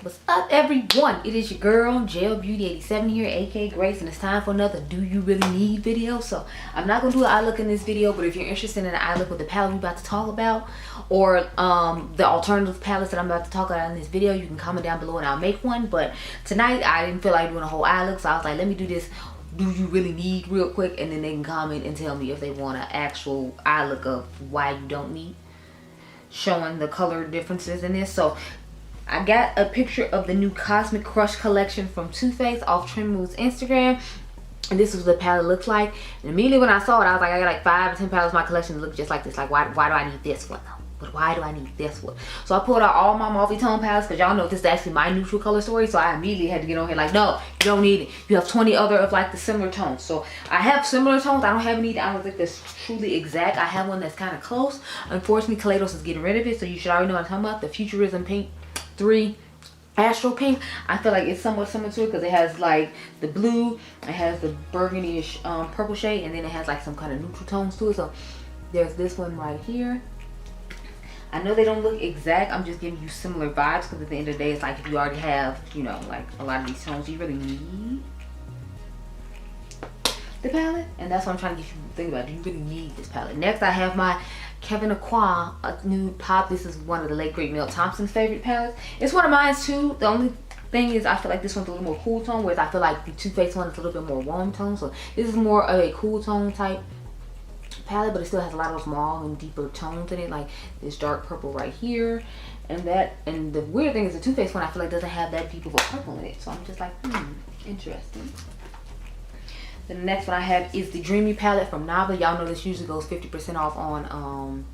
What's up, everyone? It is your girl Jail Beauty 87 here, aka Grace, and it's time for another Do You Really Need video. So I'm not gonna do an eye look in this video, but if you're interested in an eye look with the palette we're about to talk about, or the alternative palettes that I'm about to talk about in this video, you can comment down below and I'll make one. But tonight I didn't feel like doing a whole eye look, so I was like, let me do this Do You Really Need real quick, and then they can comment and tell me if they want an actual eye look of why you don't need, showing the color differences in this. So I got a picture of the new Cosmic Crush collection from Too Faced off Trim Mood's Instagram, and this is what the palette looks like. And immediately when I saw it, I was like, I got like 5 or 10 palettes in my collection that look just like this. Like, why do I need this one though? But why do I need this one? So I pulled out all my multi-tone palettes, because y'all know this is actually my neutral color story. So I immediately had to get on here like, no, you don't need it. You have 20 other of like the similar tones. So I have similar tones. I don't have any, I don't think that's truly exact. I have one that's kind of close. Unfortunately, Kaleidos is getting rid of it. So you should already know what I'm talking about. The Futurism Pink 3 Astro Pink. I feel like it's somewhat similar to it, because it has like the blue, it has the burgundy-ish purple shade, and then it has like some kind of neutral tones to it. So there's this one right here. I know they don't look exact. I'm just giving you similar vibes, because at the end of the day, it's like if you already have, you know, like a lot of these tones, you really need the palette. And that's what I'm trying to get you to think about. Do you really need this palette? Next, I have my Kevin Aqua nude pop. This is one of the late great Mel Thompson's favorite palettes. It's one of mine too. The only thing is I feel like this one's a little more cool tone, whereas I feel like the Too Faced one is a little bit more warm tone. So this is more of a cool tone type palette, but it still has a lot of small and deeper tones in it, like this dark purple right here, and that. And the weird thing is the Too Faced one I feel like doesn't have that deep of a purple in it. So I'm just like, interesting. The next one I have is the Dreamy palette from Nava. Y'all know this usually goes 50% off on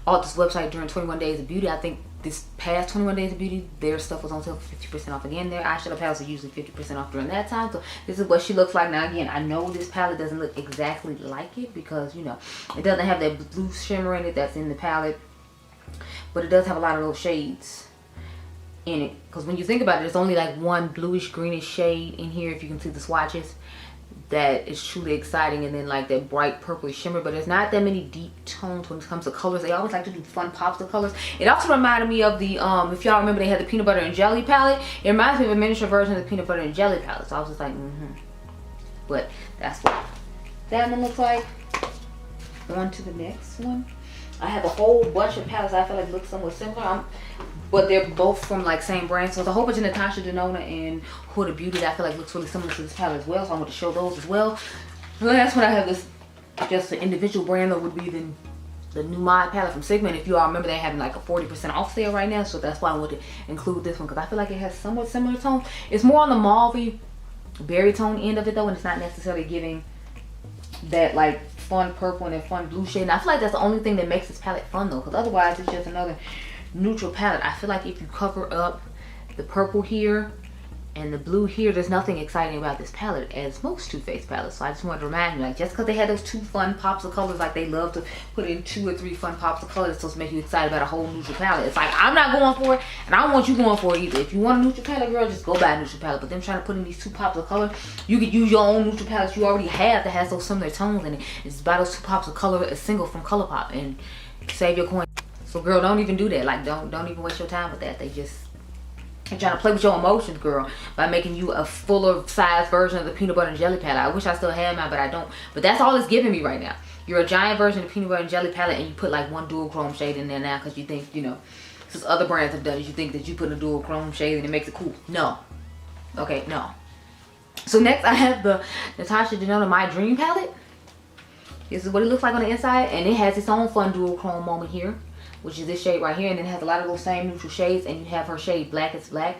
Ulta's website during 21 Days of Beauty. I think this past 21 Days of Beauty, their stuff was on sale for 50% off again. Their eyeshadow palettes are usually 50% off during that time. So this is what she looks like. Now again, I know this palette doesn't look exactly like it, because, you know, it doesn't have that blue shimmer in it that's in the palette, but it does have a lot of those shades in it. Because when you think about it, there's only like one bluish greenish shade in here, if you can see the swatches, that is truly exciting, and then like that bright purple shimmer. But there's not that many deep tones when it comes to colors. They always like to do fun pops of colors. It also reminded me of the if y'all remember, they had the peanut butter and jelly palette. It reminds me of a miniature version of the peanut butter and jelly palette. So I was just like, but that's what that one looks like. On to the next one. I have a whole bunch of palettes I feel like look somewhat similar, but they're both from like same brand. So there's a whole bunch of Natasha Denona and Huda Beauty that I feel like looks really similar to this palette as well. So I'm going to show those as well. The last one I have this, just the individual brand that would be the new Mod palette from Sigma. And if you all remember, they're having like a 40% off sale right now. So that's why I wanted to include this one, because I feel like it has somewhat similar tone. It's more on the mauve berry tone end of it though, and it's not necessarily giving that like fun purple and a fun blue shade. And I feel like that's the only thing that makes this palette fun though, because otherwise it's just another neutral palette. I feel like if you cover up the purple here and the blue here, there's nothing exciting about this palette as most Too Faced palettes. So I just wanted to remind you, like, just because they had those 2 fun pops of colors, like they love to put in 2 or 3 fun pops of colors, so to make you excited about a whole neutral palette. It's like, I'm not going for it, and I don't want you going for it either. If you want a neutral palette, girl, just go buy a neutral palette. But them trying to put in these 2 pops of color, you could use your own neutral palettes you already have that has those similar tones in it. And just buy those 2 pops of color, a single from ColourPop, and save your coin. So girl, don't even do that. Like, don't even waste your time with that. They're trying to play with your emotions, girl, by making you a fuller size version of the peanut butter and jelly palette. I wish I still had mine, but I don't. But that's all it's giving me right now. You're a giant version of the peanut butter and jelly palette, and you put like 1 dual chrome shade in there now, because you think, you know, since other brands have done it, you think that you put a dual chrome shade and it makes it cool. No. Okay, no. So next I have the Natasha Denona My Dream palette. This is what it looks like on the inside, and it has its own fun dual chrome moment here, which is this shade right here, and then it has a lot of those same neutral shades, and you have her shade Blackest Black.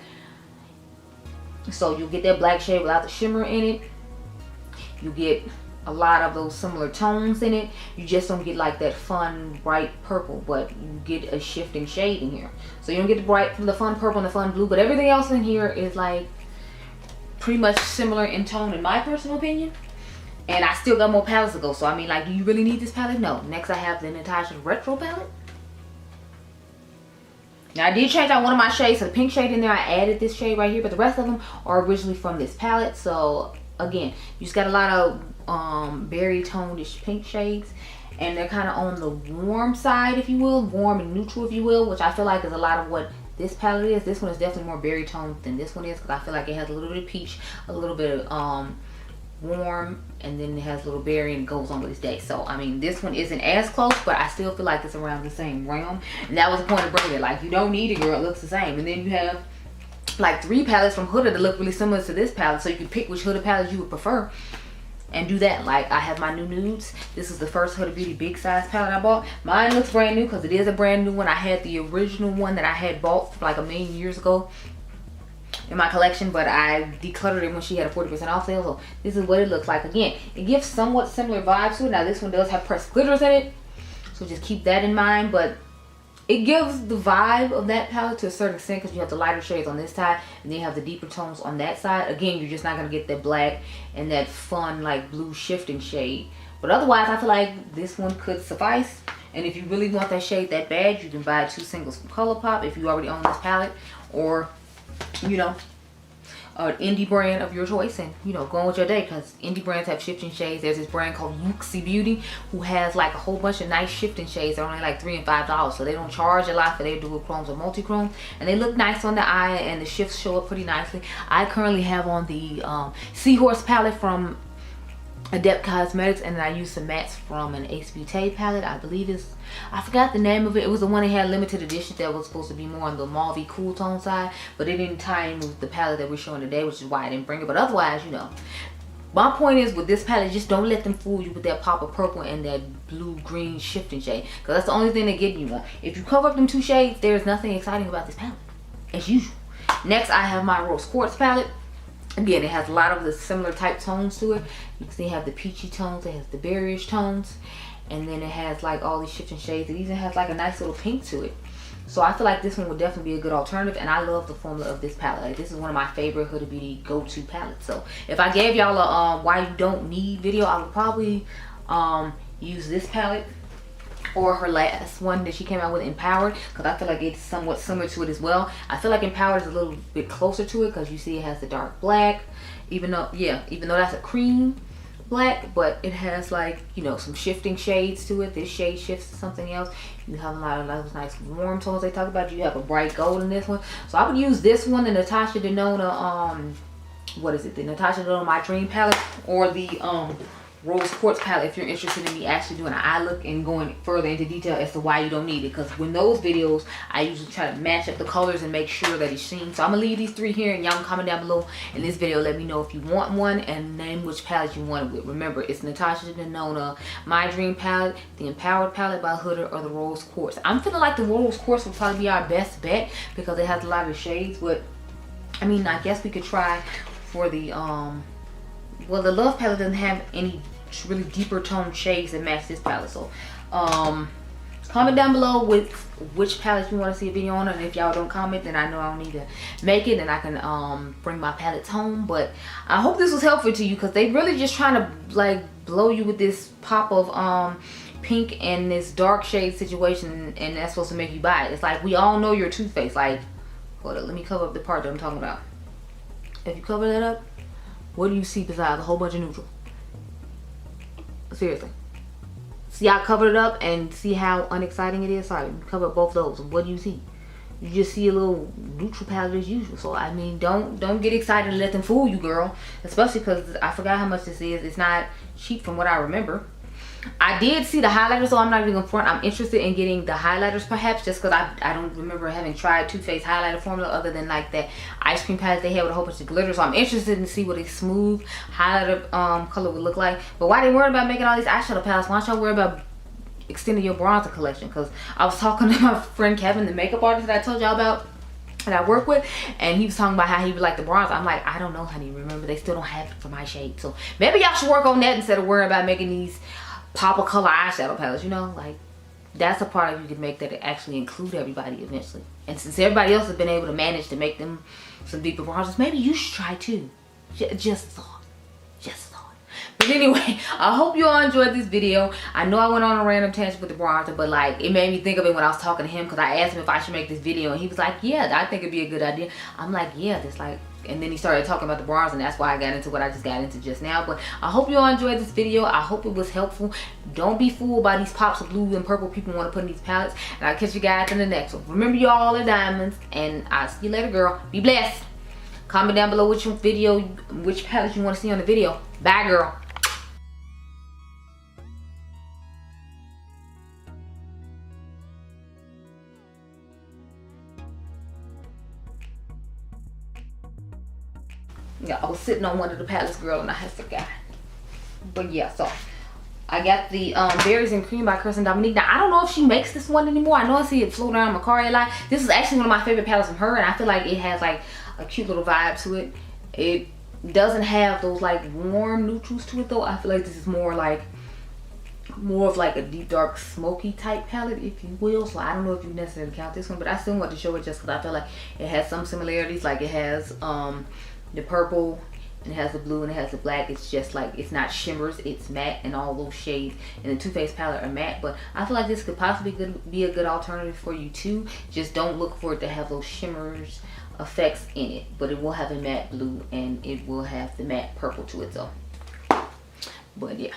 So you'll get that black shade without the shimmer in it. You get a lot of those similar tones in it. You just don't get like that fun bright purple, but you get a shifting shade in here. So you don't get the fun purple and the fun blue, but everything else in here is like pretty much similar in tone, in my personal opinion. And I still got more palettes to go. So I mean, like, do you really need this palette? No. Next I have the Natasha Retro palette. Now I did change out one of my shades, so the pink shade in there, I added this shade right here, but the rest of them are originally from this palette. So again, you just got a lot of berry toned-ish pink shades, and they're kind of on the warm side, if you will, warm and neutral, if you will, which I feel like is a lot of what this palette is. This one is definitely more berry toned than this one is, because I feel like it has a little bit of peach, a little bit of warm, and then it has a little berry and it goes on with its day. So I mean, this one isn't as close, but I still feel like it's around the same realm, and that was the point of bringing it. Like, you don't need it, girl, it looks the same. And then you have like 3 palettes from Huda that look really similar to this palette, so you can pick which Huda palette you would prefer and do that. Like, I have my new nudes. This is the first Huda Beauty big size palette I bought. Mine looks brand new because it is a brand new one. I had the original one that I had bought like a million years ago in my collection, but I decluttered it when she had a 40% off sale. So this is what it looks like. Again, it gives somewhat similar vibes to it. Now this one does have pressed glitters in it, so just keep that in mind, but it gives the vibe of that palette to a certain extent, because you have the lighter shades on this side and then you have the deeper tones on that side. Again, you're just not going to get that black and that fun like blue shifting shade, but otherwise I feel like this one could suffice. And if you really want that shade that bad, you can buy 2 singles from ColourPop if you already own this palette, or you know, an indie brand of your choice, and you know, go on with your day, because indie brands have shifting shades. There's this brand called UOMA Beauty who has like a whole bunch of nice shifting shades. They're only like $3 and $5, so they don't charge a lot for their dual chromes or multi-chrome, and they look nice on the eye and the shifts show up pretty nicely. I currently have on the Seahorse palette from Adept Cosmetics, and I used some mattes from an Ace Beaute palette. I believe it's, I forgot the name of it. It was the one that had limited edition that was supposed to be more on the mauve cool tone side, but it didn't tie in with the palette that we're showing today, which is why I didn't bring it. But otherwise, you know, my point is with this palette, just don't let them fool you with that pop of purple and that blue green shifting shade, because that's the only thing they're getting you on. If you cover up them 2 shades, there's nothing exciting about this palette as usual. Next, I have my Rose Quartz palette. Again, it has a lot of the similar type tones to it. You can see it has the peachy tones, it has the berryish tones, and then it has like all these shifting shades. It even has like a nice little pink to it. So I feel like this one would definitely be a good alternative, and I love the formula of this palette. Like, this is one of my favorite Huda Beauty go-to palettes. So if I gave y'all a why you don't need video, I would probably use this palette or her last one that she came out with, Empowered, because I feel like it's somewhat similar to it as well. I feel like Empowered is a little bit closer to it, because you see it has the dark black, even though that's a cream black, but it has like, you know, some shifting shades to it. This shade shifts to something else. You have a lot of those nice warm tones they talk about. You have a bright gold in this one, so I would use this one, the Natasha Denona what is it, the Natasha Denona My Dream palette, or the Rose Quartz palette if you're interested in me actually doing an eye look and going further into detail as to why you don't need it. Because when those videos, I usually try to match up the colors and make sure that it's seen. So I'm gonna leave these 3 here, and y'all can comment down below in this video, let me know if you want one and name which palette you want it with. Remember, it's Natasha Denona My Dream palette, the Empowered palette by Huda, or the Rose Quartz. I'm feeling like the Rose Quartz will probably be our best bet because it has a lot of shades, but I mean, I guess we could try for the well, the Love palette doesn't have any really deeper tone shades that match this palette. So comment down below with which palette you want to see a video on, and if y'all don't comment, then I know I don't need to make it, and I can bring my palettes home. But I hope this was helpful to you, because they really just trying to like blow you with this pop of pink and this dark shade situation, and that's supposed to make you buy it. It's like, we all know you're Too Faced. Like, hold up, let me cover up the part that I'm talking about. If you cover that up, what do you see besides a whole bunch of neutral? Seriously. See, I covered it up, and see how unexciting it is? Sorry, cover up both those. What do you see? You just see a little neutral palette as usual. So I mean, don't get excited and let them fool you, girl. Especially because I forgot how much this is. It's not cheap from what I remember. I did see the highlighters, so I'm not even gonna front. I'm interested in getting the highlighters perhaps, just because I don't remember having tried Too Faced highlighter formula other than like that ice cream palette they had with a whole bunch of glitter. So I'm interested in see what a smooth highlighter color would look like. But why they worried about making all these eyeshadow palettes? Why don't y'all worry about extending your bronzer collection? Because I was talking to my friend Kevin, the makeup artist that I told y'all about that I work with, and he was talking about how he would like the bronzer. I'm like, I don't know, honey. Remember, they still don't have it for my shade. So maybe y'all should work on that instead of worrying about making these pop of color eyeshadow palettes. You know, like, that's a part of you could make that it actually include everybody eventually. And since everybody else has been able to manage to make them some deeper bronzers, maybe you should try too. Just a thought. Just a thought. But anyway, I hope you all enjoyed this video. I know I went on a random tangent with the bronzer, but like, it made me think of it when I was talking to him, because I asked him if I should make this video, and he was like, yeah, I think it'd be a good idea. I'm like, yeah, there's like and then he started talking about the bronze, and that's why I got into what I just got into just now. But I hope you all enjoyed this video. I hope it was helpful. Don't be fooled by these pops of blue and purple people want to put in these palettes. And I'll catch you guys in the next one. Remember, you all are diamonds, and I'll see you later, girl. Be blessed. Comment down below which palette you want to see on the video. Bye, girl. Yeah, I was sitting on one of the palettes, girl, and I had forgot. But yeah, so I got the Berries and Cream by Kirsten Dominique. Now, I don't know if she makes this one anymore. I know I see it float around my car a lot. This is actually one of my favorite palettes from her, and I feel like it has like a cute little vibe to it. It doesn't have those like warm neutrals to it though. I feel like this is more of like a deep dark smoky type palette, if you will. So I don't know if you necessarily count this one, but I still want to show it just because I feel like it has some similarities. Like it has the purple, and it has the blue, and it has the black. It's just like, it's not shimmers, it's matte, and all those shades in the Too Faced palette are matte. But I feel like this could possibly be a good alternative for you too. Just don't look for it to have those shimmers effects in it, but it will have a matte blue and it will have the matte purple to it though. But yeah.